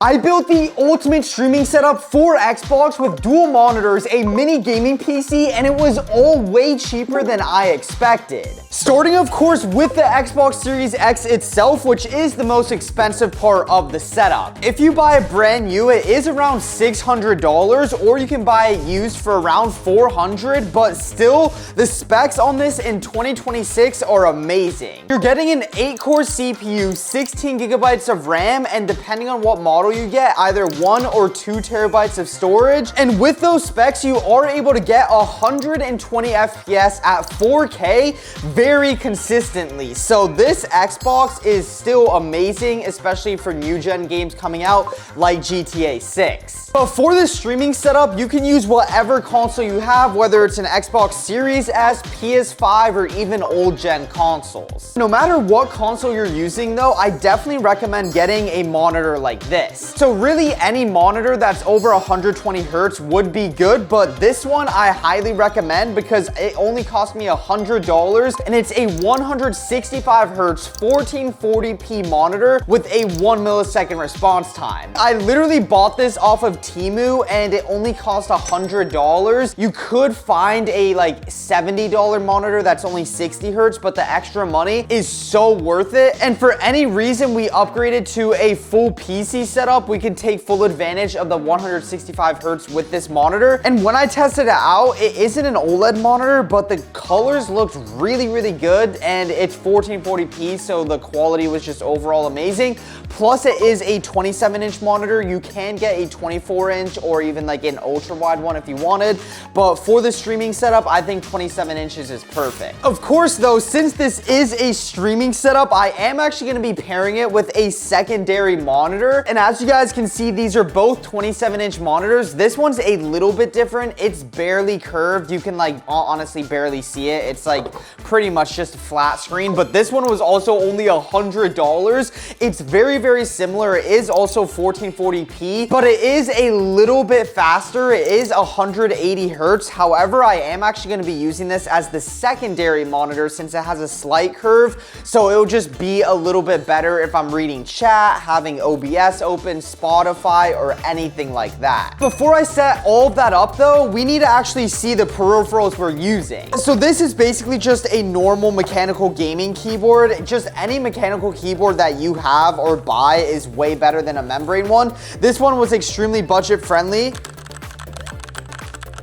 I built the ultimate streaming setup for Xbox with dual monitors, a mini gaming PC, and it was all way cheaper than I expected. Starting, of course, with the Xbox Series X itself, which is the most expensive part of the setup. If you buy it brand new, it is around $600, or you can buy it used for around $400, but still, the specs on this in 2026 are amazing. You're getting an 8-core CPU, 16 gigabytes of RAM, and depending on what model you get, either 1 or 2 terabytes of storage. And with those specs, you are able to get 120 FPS at 4K very consistently. So this Xbox is still amazing, especially for new gen games coming out like GTA 6. But for this streaming setup, you can use whatever console you have, whether it's an Xbox Series S, PS5, or even old gen consoles. No matter what console you're using though, I definitely recommend getting a monitor like this. So really any monitor that's over 120 Hertz would be good, but this one I highly recommend because it only cost me $100 and it's a 165 Hertz 1440p monitor with a 1 millisecond response time. I literally bought this off of Temu and it only cost $100. You could find a like $70 monitor that's only 60 Hertz, but the extra money is so worth it. And for any reason we upgraded to a full PC setup, we can take full advantage of the 165 Hertz with this monitor. And when I tested it out, it isn't an OLED monitor, but the colors looked really good, and it's 1440p, so the quality was just overall amazing. Plus it is a 27-inch monitor. You can get a 24-inch or even like an ultra wide one if you wanted, but for the streaming setup, I think 27 inches is perfect. Of course though, since this is a streaming setup, I am actually going to be pairing it with a secondary monitor. And as you guys can see, these are both 27-inch monitors. This one's a little bit different. It's barely curved. You can like honestly barely see it. It's like pretty much just a flat screen, but this one was also only $100. It's very similar. It is also 1440p, but it is a little bit faster. It is 180 Hertz. However, I am actually going to be using this as the secondary monitor since it has a slight curve, so it'll just be a little bit better if I'm reading chat, having OBS open, Spotify, or anything like that. Before I set all of that up though, we need to actually see the peripherals we're using. So this is basically just a normal mechanical gaming keyboard. Just any mechanical keyboard that you have or buy is way better than a membrane one. This one was extremely budget friendly.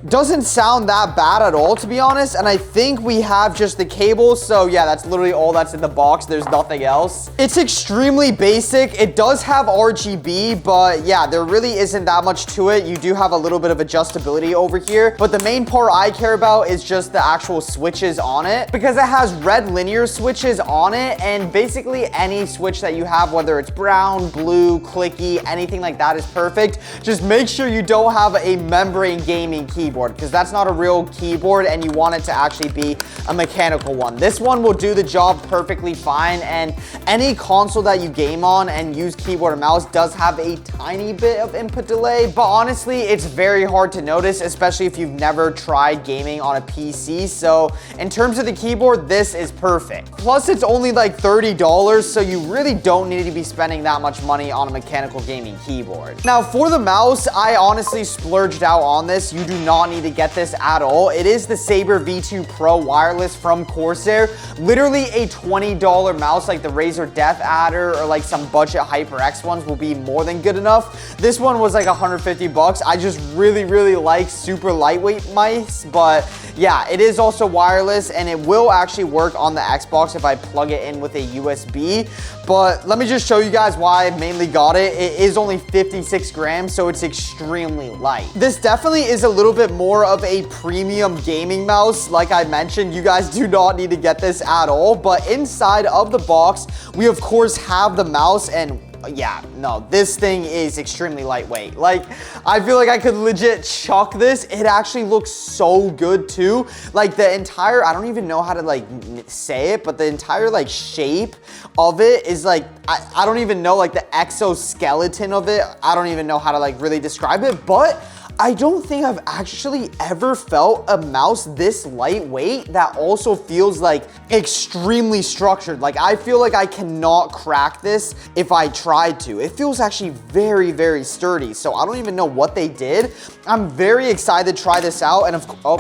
Doesn't sound that bad at all, to be honest, and I think we have just the cables, so yeah, that's literally all that's in the box. There's nothing else. It's extremely basic. It does have RGB, but yeah, there really isn't that much to it. You do have a little bit of adjustability over here, but the main part I care about is just the actual switches on it, because it has red linear switches on it, and basically any switch that you have, whether it's brown, blue, clicky, anything like that is perfect. Just make sure you don't have a membrane gaming keyboard, because that's not a real keyboard and you want it to actually be a mechanical one. This one will do the job perfectly fine, and any console that you game on and use keyboard and mouse does have a tiny bit of input delay, but honestly it's very hard to notice, especially if you've never tried gaming on a PC. So in terms of the keyboard, this is perfect. Plus it's only like $30, so you really don't need to be spending that much money on a mechanical gaming keyboard. Now for the mouse, I honestly splurged out on this. You do not need to get this at all. It is the Saber V2 Pro wireless from Corsair. Literally a $20 mouse like the Razer Death Adder or like some budget HyperX ones will be more than good enough. This one was like 150 bucks. I just really like super lightweight mice, but yeah, it is also wireless and it will actually work on the Xbox if I plug it in with a USB. But let me just show you guys why I mainly got it. It is only 56 grams, so it's extremely light. This definitely is a little bit more of a premium gaming mouse. Like I mentioned, you guys do not need to get this at all, but inside of the box, we of course have the mouse, and yeah, no, this thing is extremely lightweight. Like, I feel like I could legit chuck this. It actually looks so good too. Like the entire, I don't even know how to like say it, but the entire like shape of it is like, I don't even know like the exoskeleton of it. I don't even know how to like really describe it, but I don't think I've actually ever felt a mouse this lightweight that also feels like extremely structured. Like I feel like I cannot crack this if I tried to. It feels actually very, very sturdy. So I don't even know what they did. I'm very excited to try this out. And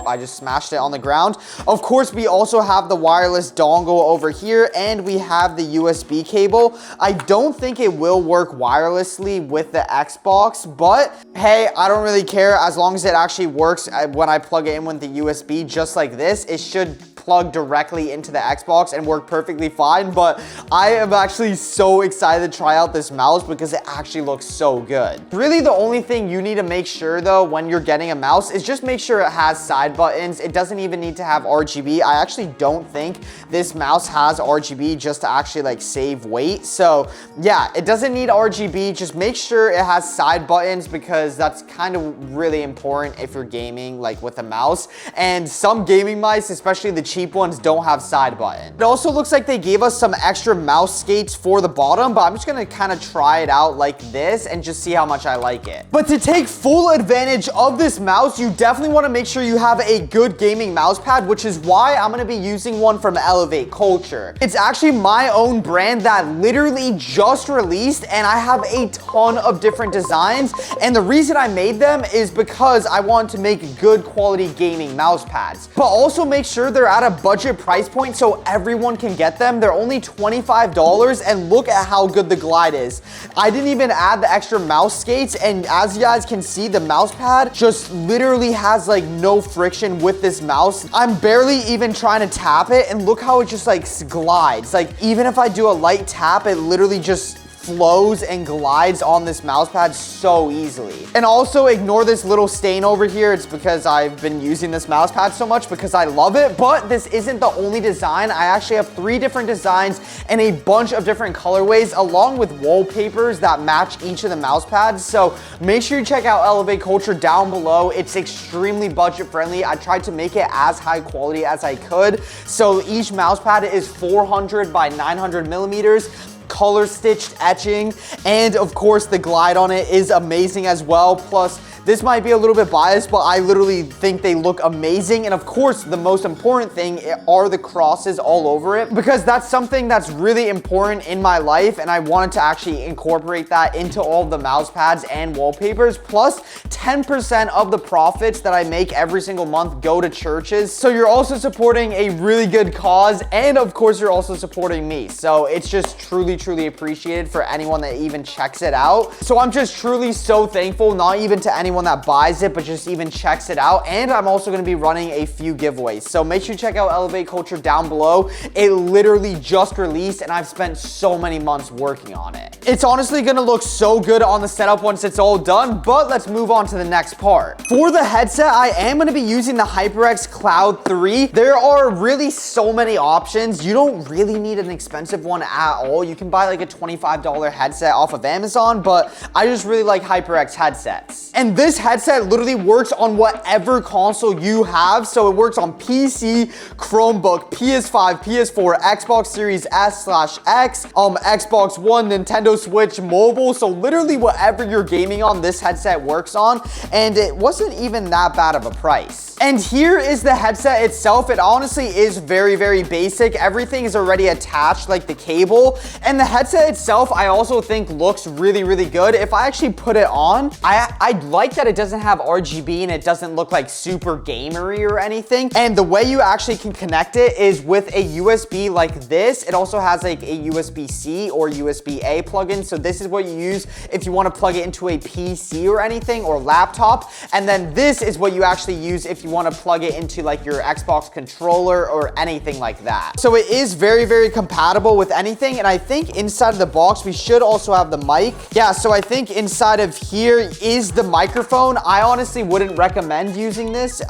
I just smashed it on the ground. Of course, we also have the wireless dongle over here and we have the USB cable. I don't think it will work wirelessly with the Xbox, but hey, I don't really care as long as it actually works when I plug it in with the USB just like this. It should plug directly into the Xbox and work perfectly fine, but I am actually so excited to try out this mouse because it actually looks so good. Really, the only thing you need to make sure though when you're getting a mouse is just make sure it has side buttons. It doesn't even need to have RGB. I actually don't think this mouse has RGB just to actually like save weight. So yeah, it doesn't need RGB. Just make sure it has side buttons because that's kind of really important if you're gaming like with a mouse. And some gaming mice, especially the cheap ones, don't have side button. It also looks like they gave us some extra mouse skates for the bottom, but I'm just gonna kind of try it out like this and just see how much I like it. But to take full advantage of this mouse, you definitely want to make sure you have a good gaming mouse pad, which is why I'm gonna be using one from Elevate Culture. It's actually my own brand that literally just released, and I have a ton of different designs. And the reason I made them is because I want to make good quality gaming mouse pads, but also make sure they're at a budget price point so everyone can get them. They're only $25, and look at how good the glide is. I didn't even add the extra mouse skates, and as you guys can see, the mouse pad just literally has like no friction with this mouse. I'm barely even trying to tap it, and look how it just like glides. Like even if I do a light tap, it literally just flows and glides on this mouse pad so easily. And also ignore this little stain over here. It's because I've been using this mouse pad so much because I love it, but this isn't the only design. I actually have 3 different designs and a bunch of different colorways along with wallpapers that match each of the mouse pads. So make sure you check out Elevate Culture down below. It's extremely budget friendly. I tried to make it as high quality as I could. So each mouse pad is 400 by 900 millimeters. Color stitched etching, and of course the glide on it is amazing as well. Plus this might be a little bit biased, but I literally think they look amazing. And of course, the most important thing are the crosses all over it, because that's something that's really important in my life, and I wanted to actually incorporate that into all of the mouse pads and wallpapers. Plus 10% of the profits that I make every single month go to churches. So you're also supporting a really good cause, and of course you're also supporting me. So it's just truly appreciated for anyone that even checks it out. So I'm just truly so thankful, not even to anyone that buys it, but just even checks it out. And I'm also going to be running a few giveaways, so make sure you check out Elevate Culture down below. It literally just released, and I've spent so many months working on it. It's honestly going to look so good on the setup once it's all done, but let's move on to the next part. For the headset, I am going to be using the HyperX Cloud 3. There are really so many options. You don't really need an expensive one at all. You can buy like a $25 headset off of Amazon, but I just really like HyperX headsets. And this headset literally works on whatever console you have. So it works on PC, Chromebook, PS5, PS4, Xbox Series S/X, Xbox One, Nintendo Switch, mobile. So literally whatever you're gaming on, this headset works on, and it wasn't even that bad of a price. And here is the headset itself. It honestly is very basic. Everything is already attached, like the cable, and the headset itself I also think looks really good. If I actually put it on, I like that it doesn't have RGB and it doesn't look like super gamery or anything. And the way you actually can connect it is with a USB like this. It also has like a USB-C or USB-A plugin. So this is what you use if you want to plug it into a PC or anything, or laptop. And then this is what you actually use if you want to plug it into like your Xbox controller or anything like that. So it is very compatible with anything. And I think inside of the box we should also have the mic. Yeah, so I think inside of here is the microphone. I honestly wouldn't recommend using this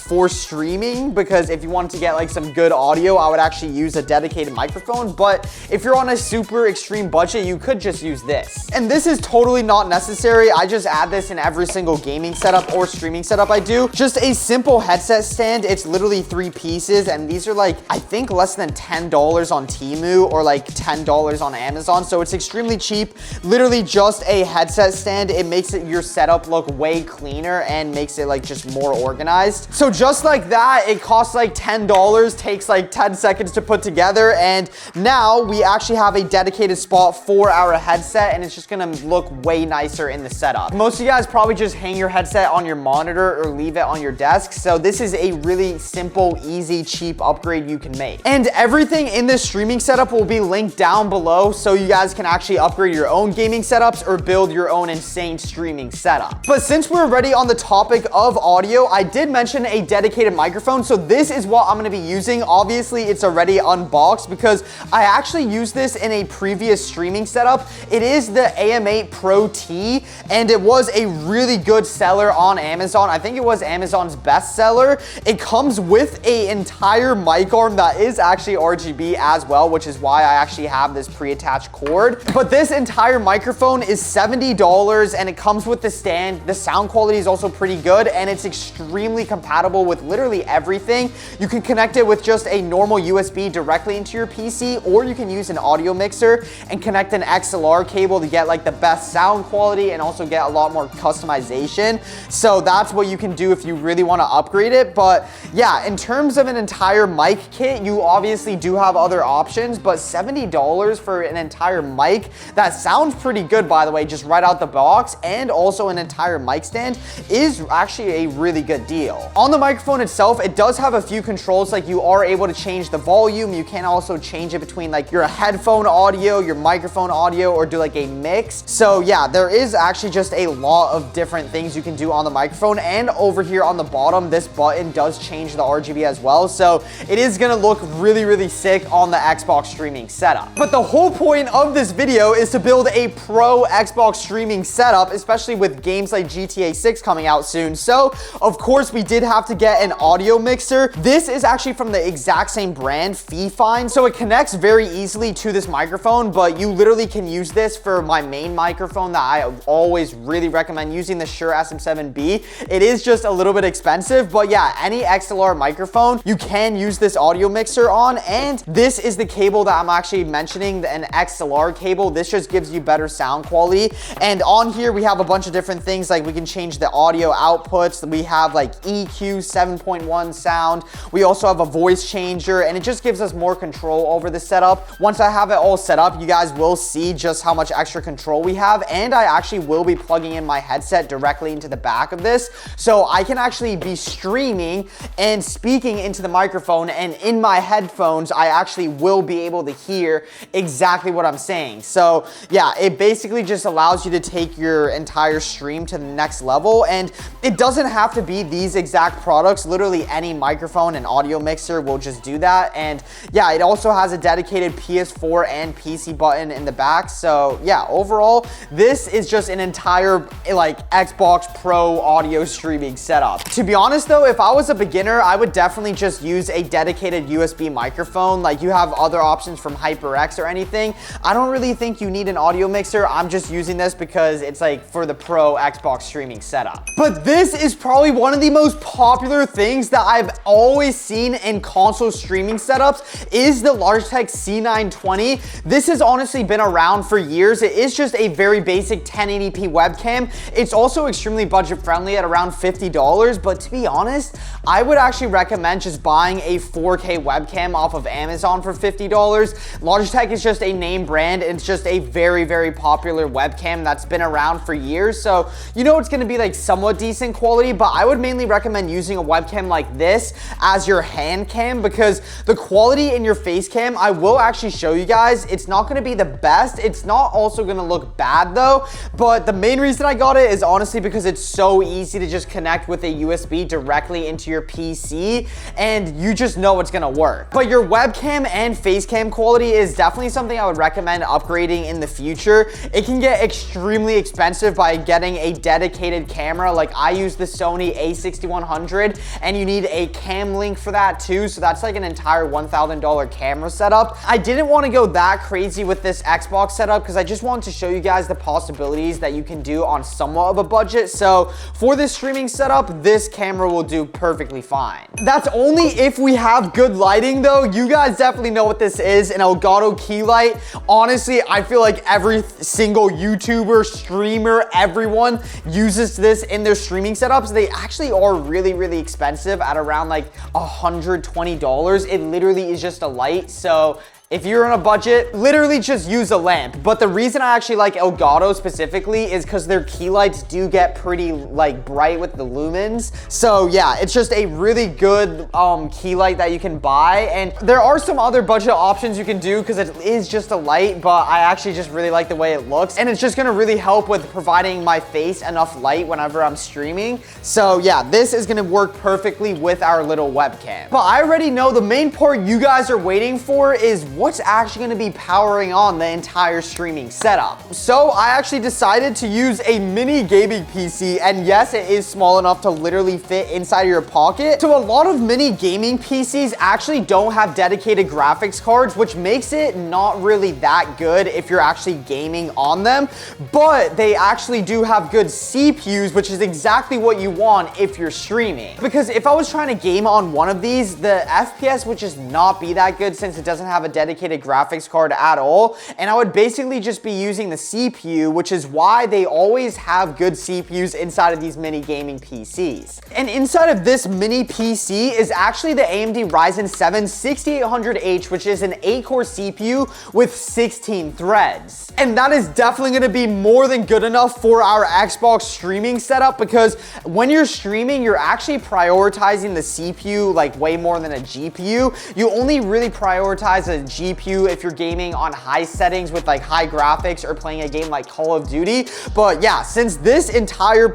for streaming, because if you wanted to get like some good audio, I would actually use a dedicated microphone. But if you're on a super extreme budget, you could just use this. And this is totally not necessary. I just add this in every single gaming setup or streaming setup I do. Just a simple simple headset stand. It's literally 3 pieces, and these are like, I think less than $10 on Temu or like $10 on Amazon. So it's extremely cheap. Literally just a headset stand. It makes your setup look way cleaner and makes it like just more organized. So just like that, it costs like $10, takes like 10 seconds to put together, and now we actually have a dedicated spot for our headset, and it's just gonna look way nicer in the setup. Most of you guys probably just hang your headset on your monitor or leave it on your desk, so this is a really simple, easy, cheap upgrade you can make. And everything in this streaming setup will be linked down below, so you guys can actually upgrade your own gaming setups or build your own insane streaming setup. But since we're already on the topic of audio, I did mention a dedicated microphone, so this is what I'm gonna be using. Obviously, it's already unboxed because I actually used this in a previous streaming setup. It is the AM8 Pro T, and it was a really good seller on Amazon. I think it was Amazon's best seller. It comes with an entire mic arm that is actually RGB as well, which is why I actually have this pre-attached cord. But this entire microphone is $70, and it comes with the stand. The sound quality is also pretty good, and it's extremely compatible with literally everything. You can connect it with just a normal USB directly into your PC, or you can use an audio mixer and connect an XLR cable to get like the best sound quality and also get a lot more customization. So that's what you can do if you really want to upgrade it. But yeah, in terms of an entire mic kit, you obviously do have other options, but $70 for an entire mic that sounds pretty good, by the way, just right out the box, and also an entire mic stand is actually a really good deal. On the microphone itself, it does have a few controls, like you are able to change the volume. You can also change it between like your headphone audio, your microphone audio, or do like a mix. So yeah, there is actually just a lot of different things you can do on the microphone. And over here on the bottom, this button does change the RGB as well. So it is gonna look really, really sick on the Xbox streaming setup. But the whole point of this video is to build a pro Xbox streaming setup, especially with games like GTA 6 coming out soon. So of course we did have to get an audio mixer. This is actually from the exact same brand, Fifine. So it connects very easily to this microphone, but you literally can use this for my main microphone that I always really recommend using, the Shure SM7B. It is just a little bit expensive, but yeah, any XLR microphone, you can use this audio mixer on, and this is the cable that I'm actually mentioning, an XLR cable. This just gives you better sound quality. And on here, we have a bunch of different things, like we can change the audio outputs. We have like EQ 7.1 sound. We also have a voice changer, and it just gives us more control over the setup. Once I have it all set up, you guys will see just how much extra control we have, and I actually will be plugging in my headset directly into the back of this, so I can actually be streaming and speaking into the microphone, and in my headphones, I actually will be able to hear exactly what I'm saying. So yeah, it basically just allows you to take your entire stream to the next level, and it doesn't have to be these exact products. Literally any microphone and audio mixer will just do that. And yeah, it also has a dedicated PS4 and PC button in the back. So yeah, overall, this is just an entire like Xbox Pro audio streaming setup. To be honest though, if I was a beginner, I would definitely just use a dedicated USB microphone. Like you have other options from HyperX or anything. I don't really think you need an audio mixer. I'm just using this because it's like for the pro Xbox streaming setup. But this is probably one of the most popular things that I've always seen in console streaming setups is the Logitech C920. This has honestly been around for years. It is just a very basic 1080p webcam. It's also extremely budget friendly at around $50, but to be honest, I would actually recommend just buying a 4K webcam off of Amazon for $50. Logitech is just a name brand, and it's just a very, very popular webcam that's been around for years. So you know it's gonna be like somewhat decent quality, but I would mainly recommend using a webcam like this as your hand cam, because the quality in your face cam, I will actually show you guys, it's not gonna be the best. It's not also gonna look bad though, but the main reason I got it is honestly because it's so easy to just connect with a USB directly into your PC, and you just know it's gonna work. But your webcam and face cam quality is definitely something I would recommend upgrading in the future. It can get extremely expensive by getting a dedicated camera. Like I use the Sony a6100, and you need a cam link for that too, so that's like an entire $1,000 camera setup. I didn't want to go that crazy with this Xbox setup because I just wanted to show you guys the possibilities that you can do on somewhat of a budget. So for this streaming setup, this camera camera will do perfectly fine. That's only if we have good lighting though. You guys definitely know what this is, an Elgato key light. Honestly, I feel like every single YouTuber, streamer, everyone uses this in their streaming setups. They actually are really, really expensive at around like $120. It literally is just a light. So if you're on a budget, literally just use a lamp. But the reason I actually like Elgato specifically is because their key lights do get pretty like bright with the lumens. So yeah, it's just a really good key light that you can buy. And there are some other budget options you can do because it is just a light, but I actually just really like the way it looks. And it's just gonna really help with providing my face enough light whenever I'm streaming. So yeah, this is gonna work perfectly with our little webcam. But I already know the main part you guys are waiting for is what's actually going to be powering on the entire streaming setup. So I actually decided to use a mini gaming PC, and yes, it is small enough to literally fit inside of your pocket. So a lot of mini gaming PCs actually don't have dedicated graphics cards, which makes it not really that good if you're actually gaming on them, but they actually do have good CPUs, which is exactly what you want if you're streaming. Because if I was trying to game on one of these, the FPS would just not be that good since it doesn't have a dedicated graphics card at all, and I would basically just be using the CPU, which is why they always have good CPUs inside of these mini gaming PCs. And inside of this mini PC is actually the AMD Ryzen 7 6800H, which is an 8-core CPU with 16 threads. And that is definitely going to be more than good enough for our Xbox streaming setup, because when you're streaming, you're actually prioritizing the CPU like way more than a GPU. You only really prioritize a GPU if you're gaming on high settings with like high graphics or playing a game like Call of Duty. But yeah, since the entire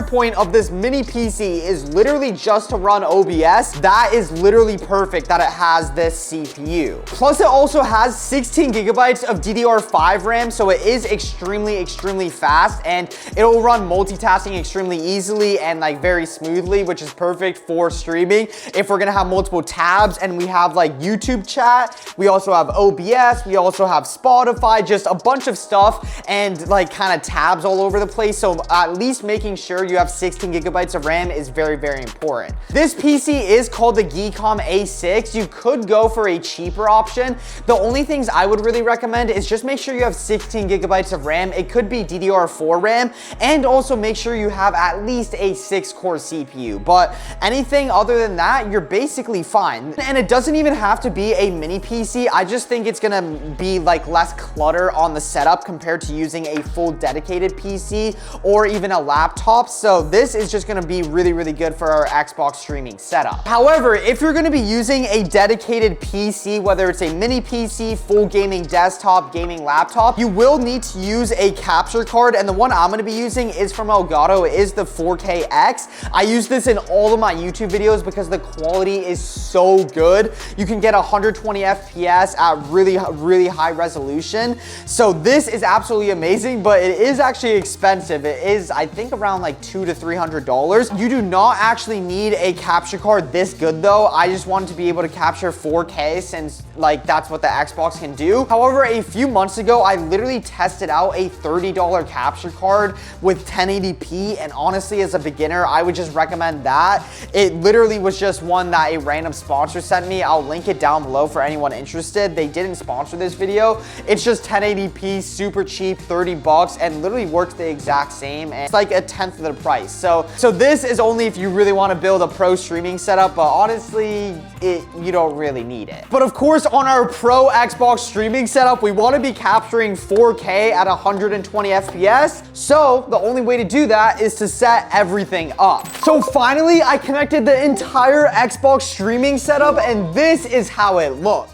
point of this mini PC is literally just to run OBS, that is literally perfect that it has this CPU. Plus it also has 16 gigabytes of DDR5 RAM, so it is extremely fast, and it'll run multitasking extremely easily and like very smoothly, which is perfect for streaming. If we're gonna have multiple tabs and we have like YouTube chat, we also have OBS, we also have Spotify, just a bunch of stuff and like kind of tabs all over the place. So at least making sure you have 16 gigabytes of RAM is very important. This PC is called the Geekom A6. You could go for a cheaper option. The only things I would really recommend is just make sure you have 16 gigabytes of RAM. It could be DDR4 RAM, and also make sure you have at least a 6-core CPU. But anything other than that, you're basically fine. And it doesn't even have to be a mini PC. I just think it's gonna be like less clutter on the setup compared to using a full dedicated PC or even a laptop. So this is just gonna be really good for our Xbox streaming setup. However, if you're gonna be using a dedicated PC, whether it's a mini PC, full gaming desktop, gaming laptop, you will need to use a capture card, and the one I'm gonna be using is from Elgato. It is the 4KX. I use this in all of my YouTube videos because the quality is so good. You can get 120 FPS at really high resolution. So this is absolutely amazing, but it is actually expensive. It is, I think, around like $200 to $300. You do not actually need a capture card this good though. I just wanted to be able to capture 4K since like that's what the Xbox can do. However, a few months ago, I literally tested out a $30 capture card with 1080p, and honestly, as a beginner, I would just recommend that. It literally was just one that a random sponsor sent me. I'll link it down below for anyone interested. They didn't sponsor this video. It's just 1080p, super cheap, 30 bucks, and literally works the exact same, and it's like a tenth of the price. So this is only if you really want to build a pro streaming setup, but honestly, you don't really need it. But of course, on our pro Xbox streaming setup, we want to be capturing 4K at 120 FPS. So the only way to do that is to set everything up. So finally, I connected the entire Xbox streaming setup, and this is how it looked.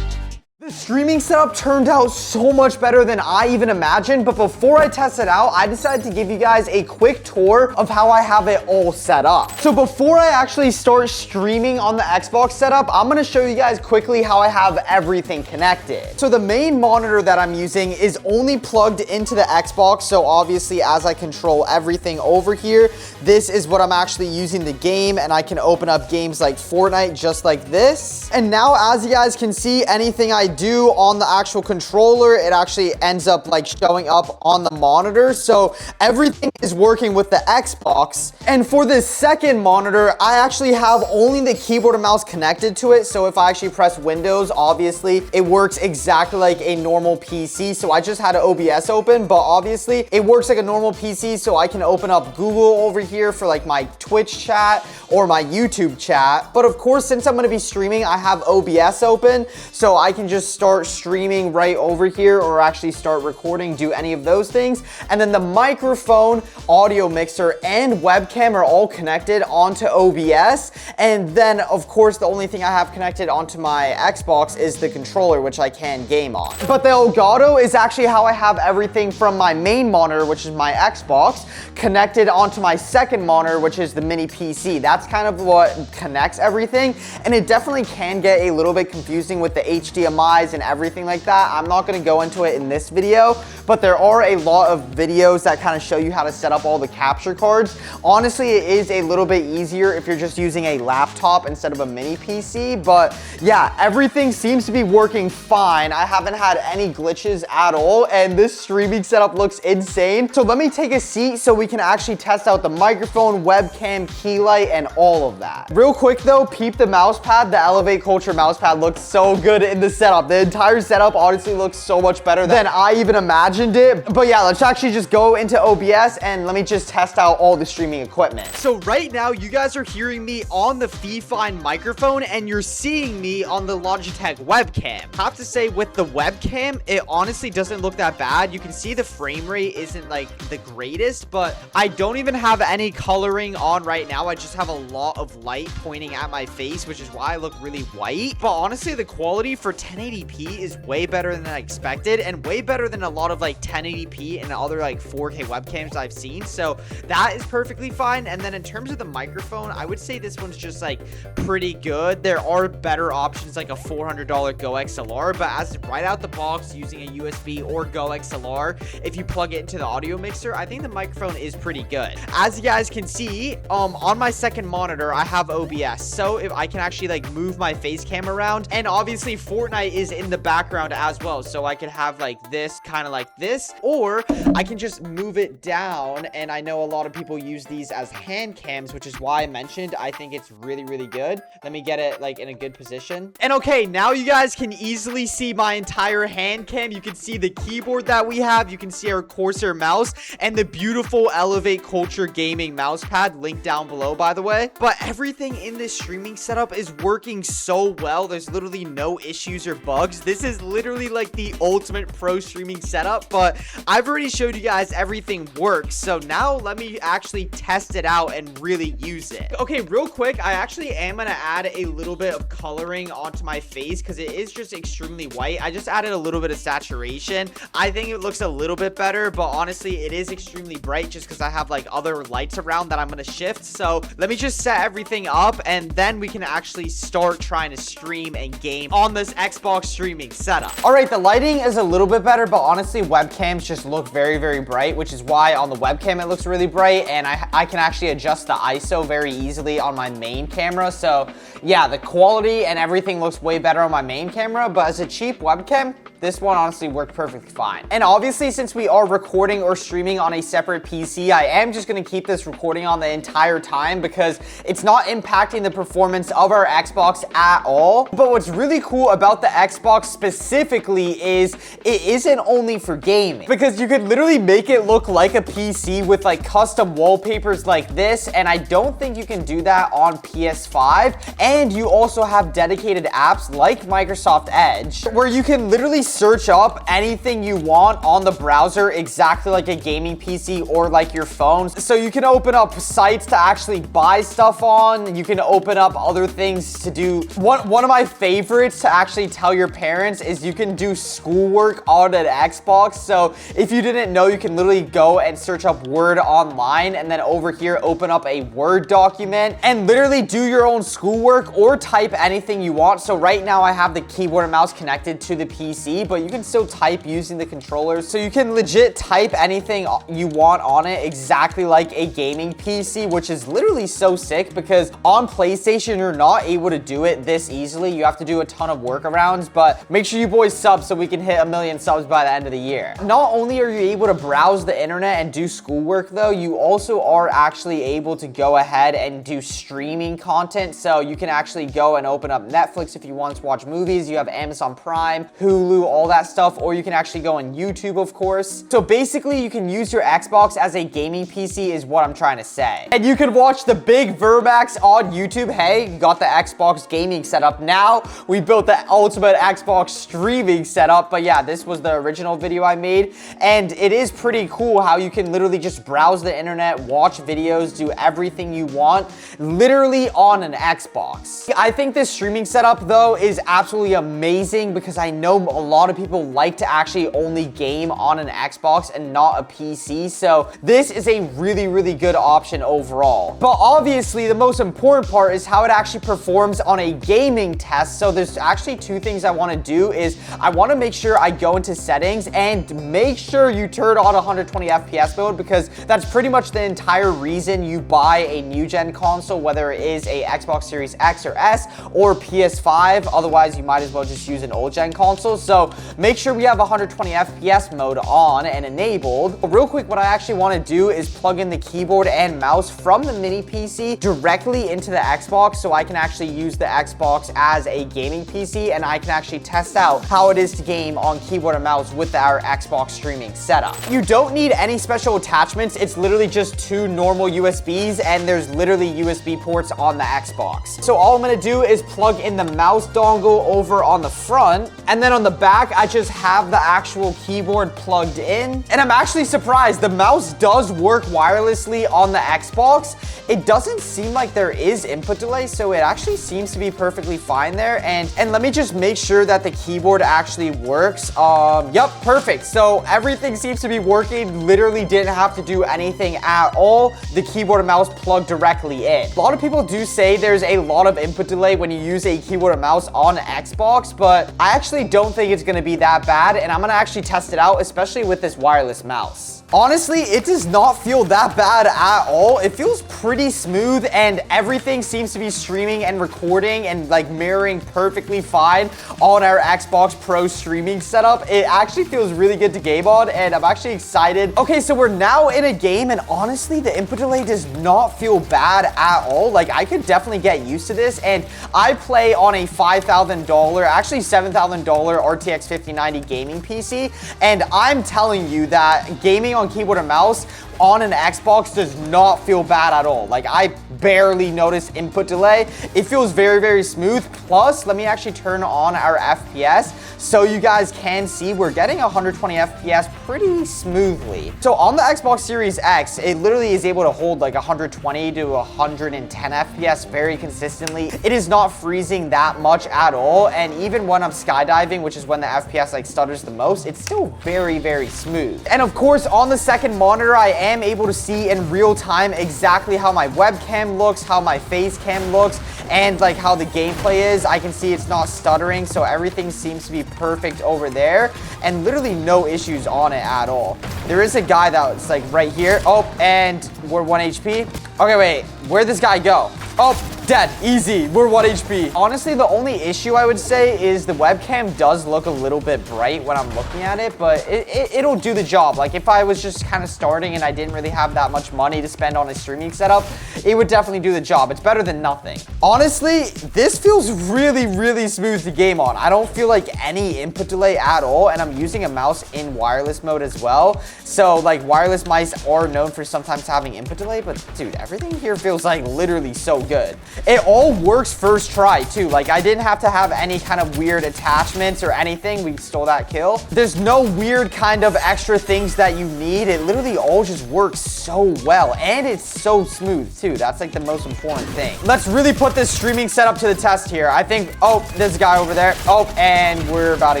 streaming setup turned out so much better than I even imagined, but before I test it out, I decided to give you guys a quick tour of how I have it all set up. So before I actually start streaming on the Xbox setup, I'm gonna show you guys quickly how I have everything connected. So the main monitor that I'm using is only plugged into the Xbox, so obviously as I control everything over here, this is what I'm actually using to game, and I can open up games like Fortnite just like this. And now as you guys can see, anything I do on the actual controller, it actually ends up like showing up on the monitor. So everything is working with the Xbox. And for this second monitor, I actually have only the keyboard and mouse connected to it. So if I actually press Windows, obviously it works exactly like a normal PC. So I just had an OBS open, but obviously it works like a normal PC. So I can open up Google over here for like my Twitch chat or my YouTube chat. But of course, since I'm gonna be streaming, I have OBS open, so I can just start streaming right over here, or actually start recording, do any of those things. And then the microphone, audio mixer, and webcam are all connected onto OBS. And then of course, the only thing I have connected onto my Xbox is the controller, which I can game on. But the Elgato is actually how I have everything from my main monitor, which is my Xbox, connected onto my second monitor, which is the mini PC. That's kind of what connects everything. And it definitely can get a little bit confusing with the HDMIs and everything like that. I'm not gonna go into it in this video, but there are a lot of videos that kind of show you how to set up all the capture cards. Honestly, it is a little bit easier if you're just using a laptop instead of a mini PC, but yeah, everything seems to be working fine. I haven't had any glitches at all, and this streaming setup looks insane. So let me take a seat so we can actually test out the microphone, webcam, key light, and all of that. Real quick though, peep the mouse pad. The Elevate Culture mouse pad looks so good in the setup. The entire setup honestly looks so much better than I even imagined it. But yeah, let's actually just go into OBS and let me just test out all the streaming equipment. So right now, you guys are hearing me on the Fifine microphone, and you're seeing me on the Logitech webcam. I have to say, with the webcam, it honestly doesn't look that bad. You can see the frame rate isn't like the greatest, but I don't even have any coloring on right now. I just have a lot of light pointing at my face, which is why I look really white. But honestly, the quality for 1080p is way better than I expected, and way better than a lot of like 1080p and other like 4K webcams I've seen. So that is perfectly fine. And then in terms of the microphone, I would say this one's just like pretty good. There are better options like a $400 Go XLR, but as right out the box using a USB or Go XLR, if you plug it into the audio mixer, I think the microphone is pretty good. As you guys can see, on my second monitor, I have OBS. So if I can actually like move my face cam around, and obviously Fortnite is in the background as well. So I could have like this, kind of like this, or I can just move it down. And I know a lot of people use these as hand cams, which is why I mentioned I think it's really, really good. Let me get it like in a good position. And okay, now you guys can easily see my entire hand cam. You can see the keyboard that we have. You can see our Corsair mouse and the beautiful Elevate Culture gaming mouse pad, linked down below, by the way. But everything in this streaming setup is working so well. There's literally no issues or bugs. This is literally like the ultimate pro streaming setup, but I've already showed you guys everything works. So now let me actually test it out and really use it. Okay, real quick, I actually am gonna add a little bit of coloring onto my face because it is just extremely white. I just added a little bit of saturation. I think it looks a little bit better, but honestly, it is extremely bright just because I have like other lights around that I'm gonna shift. So let me just set everything up, and then we can actually start trying to stream and game on this Xbox streaming setup. All right, the lighting is a little bit better, but honestly, webcams just look very, very bright, which is why on the webcam it looks really bright, and I can actually adjust the ISO very easily on my main camera. So yeah, the quality and everything looks way better on my main camera, but as a cheap webcam, this one honestly worked perfectly fine. And obviously, since we are recording or streaming on a separate PC, I am just gonna keep this recording on the entire time because it's not impacting the performance of our Xbox at all. But what's really cool about the Xbox specifically is it isn't only for gaming, because you could literally make it look like a PC with like custom wallpapers like this, and I don't think you can do that on PS5. And you also have dedicated apps like Microsoft Edge where you can literally search up anything you want on the browser exactly like a gaming PC or like your phone. So you can open up sites to actually buy stuff on. You can open up other things to do. One of my favorites to actually tell your parents is you can do schoolwork on an Xbox. So if you didn't know, you can literally go and search up Word online and then over here open up a Word document and literally do your own schoolwork or type anything you want. So right now I have the keyboard and mouse connected to the PC, but you can still type using the controllers. So you can legit type anything you want on it exactly like a gaming PC, which is literally so sick because on PlayStation, you're not able to do it this easily. You have to do a ton of workarounds, but make sure you boys sub so we can hit 1 million subs by the end of the year. Not only are you able to browse the internet and do schoolwork though, you also are actually able to go ahead and do streaming content. So you can actually go and open up Netflix if you want to watch movies. You have Amazon Prime, Hulu, all that stuff, or you can actually go on YouTube, of course. So basically you can use your Xbox as a gaming PC is what I'm trying to say. And you can watch the big Vermax on YouTube. Hey, you got the Xbox gaming setup. Now we built the ultimate Xbox streaming setup. But yeah, this was the original video I made. And it is pretty cool how you can literally just browse the internet, watch videos, do everything you want, literally on an Xbox. I think this streaming setup though is absolutely amazing because I know a lot of people like to actually only game on an Xbox and not a PC. So this is a really, really good option overall. But obviously the most important part is how it actually performs on a gaming test. So there's actually two things I want to do is I want to make sure I go into settings and make sure you turn on 120 FPS mode because that's pretty much the entire reason you buy a new gen console, whether it is a Xbox Series X or S or PS5. Otherwise, you might as well just use an old gen console. So make sure we have 120 FPS mode on and enabled. But real quick, what I actually want to do is plug in the keyboard and mouse from the mini PC directly into the Xbox so I can actually use the Xbox as a gaming PC and I can actually test out how it is to game on keyboard and mouse with our Xbox streaming setup. You don't need any special attachments. It's literally just two normal USBs and there's literally USB ports on the Xbox. So all I'm gonna do is plug in the mouse dongle over on the front and then on the back, I just have the actual keyboard plugged in. And I'm actually surprised the mouse does work wirelessly on the Xbox. It doesn't seem like there is input delay, so it actually seems to be perfectly fine there. And let me just make sure that the keyboard actually works. Yep, perfect. So everything seems to be working. Literally didn't have to do anything at all. The keyboard and mouse plugged directly in. A lot of people do say there's a lot of input delay when you use a keyboard and mouse on Xbox, but I actually don't think it's gonna be that bad, and I'm gonna actually test it out, especially with this wireless mouse. Honestly, it does not feel that bad at all. It feels pretty smooth and everything seems to be streaming and recording and like mirroring perfectly fine on our Xbox Pro streaming setup. It actually feels really good to game on and I'm actually excited. Okay, so we're now in a game and honestly, the input delay does not feel bad at all. Like I could definitely get used to this and I play on a $5,000, actually $7,000 RTX 5090 gaming PC and I'm telling you that gaming on keyboard and mouse on an Xbox does not feel bad at all. Like I barely notice input delay. It feels very, very smooth. Plus, let me actually turn on our FPS so you guys can see we're getting 120 FPS pretty smoothly. So on the Xbox Series X, it literally is able to hold like 120 to 110 FPS very consistently. It is not freezing that much at all. And even when I'm skydiving, which is when the FPS like stutters the most, it's still very, very smooth. And of course, on the second monitor, I am able to see in real time exactly how my webcam looks, how my face cam looks, and like how the gameplay is. I can see it's not stuttering, so everything seems to be perfect over there and literally no issues on it at all. There is a guy that's like right here. Oh, and we're 1 HP. Okay, wait, where'd this guy go? Oh, dead, easy, we're 1 HP. Honestly, the only issue I would say is the webcam does look a little bit bright when I'm looking at it, but it'll do the job. Like if I was just kind of starting and I didn't really have that much money to spend on a streaming setup, it would definitely do the job. It's better than nothing. Honestly, this feels really, really smooth to game on. I don't feel like any input delay at all, and I'm using a mouse in wireless mode as well. So like wireless mice are known for sometimes having input delay, but dude, everything here feels like literally so good. It all works first try too. Like I didn't have to have any kind of weird attachments or anything. We stole that kill. There's no weird kind of extra things that you need. It literally all just works so well, and it's so smooth too. That's like the most important thing. Let's really put this streaming setup to the test here. I think, oh, there's a guy over there. Oh, and we're about to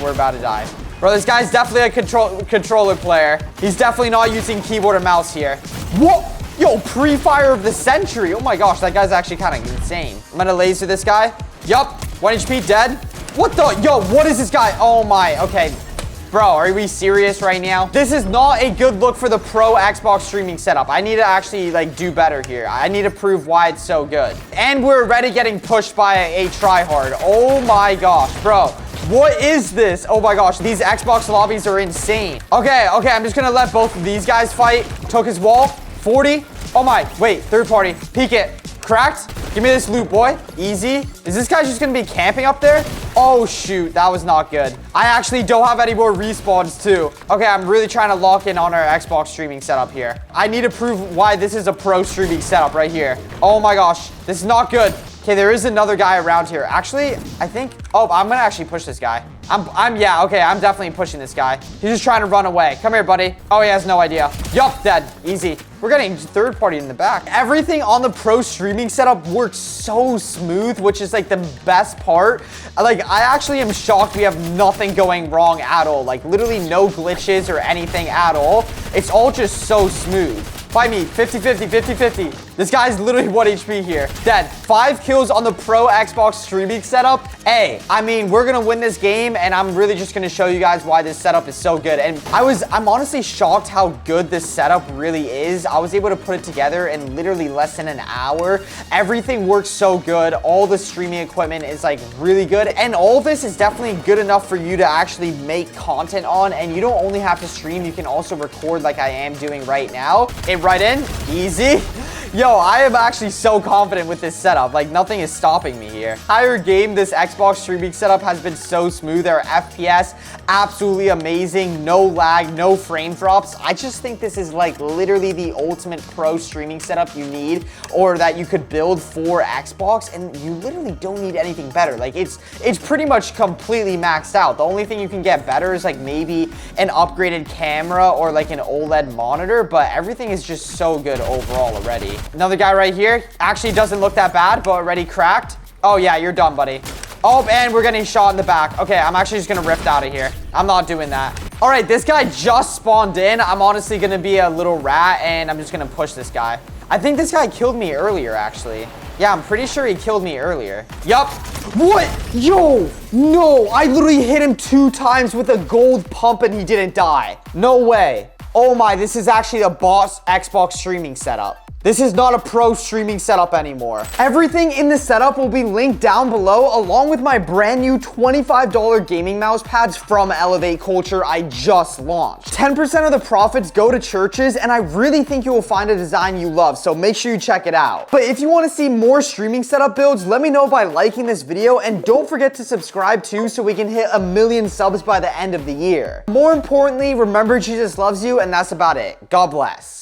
we're about to die. Bro, this guy's definitely a controller player. He's definitely not using keyboard or mouse here. What? Yo, pre-fire of the century. Oh my gosh, that guy's actually kind of insane. I'm gonna laser this guy. Yup, 1 HP, dead. What the? Yo, what is this guy? Oh my, okay. Bro, are we serious right now? This is not a good look for the pro Xbox streaming setup. I need to actually like do better here. I need to prove why it's so good. And we're already getting pushed by a tryhard. Oh my gosh, bro. What is this? Oh my gosh, these Xbox lobbies are insane. Okay, I'm just gonna let both of these guys fight. Took his wall, 40. Oh my, wait, third party, peek it. Cracked, give me this loot, boy. Easy. Is this guy just gonna be camping up there? Oh shoot, that was not good. I actually don't have any more respawns too. Okay, I'm really trying to lock in on our Xbox streaming setup here. I need to prove why this is a pro streaming setup right here. Oh my gosh, this is not good. Okay, there is another guy around here. Actually, I think, oh, I'm gonna actually push this guy. Yeah, okay, I'm definitely pushing this guy. He's just trying to run away. Come here, buddy. Oh, he has no idea. Yup, dead. Easy. We're getting third party in the back. Everything on the pro streaming setup works so smooth, which is like the best part. Like, I actually am shocked we have nothing going wrong at all. Like, literally no glitches or anything at all. It's all just so smooth. Fight me, 50-50, 50-50. This guy's literally 1 HP here. Dead. 5 kills on the pro Xbox streaming setup. Hey, I mean, we're gonna win this game, and I'm really just gonna show you guys why this setup is so good. And I'm honestly shocked how good this setup really is. I was able to put it together in literally less than an hour. Everything works so good. All the streaming equipment is like really good. And all this is definitely good enough for you to actually make content on. And you don't only have to stream, you can also record like I am doing right now. Right in, easy. Yo, I am actually so confident with this setup. Like, nothing is stopping me here. Entire game, this Xbox streaming setup has been so smooth. Our FPS, absolutely amazing. No lag, no frame drops. I just think this is like literally the ultimate pro streaming setup you need, or that you could build for Xbox, and you literally don't need anything better. Like, it's pretty much completely maxed out. The only thing you can get better is like maybe an upgraded camera or like an OLED monitor, but everything is just so good overall already. Another guy right here. Actually doesn't look that bad, but already cracked. Oh yeah, you're done, buddy. Oh, and we're getting shot in the back. Okay, I'm actually just gonna rift out of here. I'm not doing that. All right, this guy just spawned in. I'm honestly gonna be a little rat, and I'm just gonna push this guy. I think this guy killed me earlier, actually. Yeah, I'm pretty sure he killed me earlier. Yup. What? Yo, no, I literally hit him 2 times with a gold pump and he didn't die. No way. Oh my, this is actually a boss Xbox streaming setup. This is not a pro streaming setup anymore. Everything in the setup will be linked down below, along with my brand new $25 gaming mouse pads from Elevate Culture I just launched. 10% of the profits go to churches, and I really think you will find a design you love, so make sure you check it out. But if you want to see more streaming setup builds, let me know by liking this video, and don't forget to subscribe too, so we can hit 1 million subs by the end of the year. More importantly, remember Jesus loves you, and that's about it. God bless.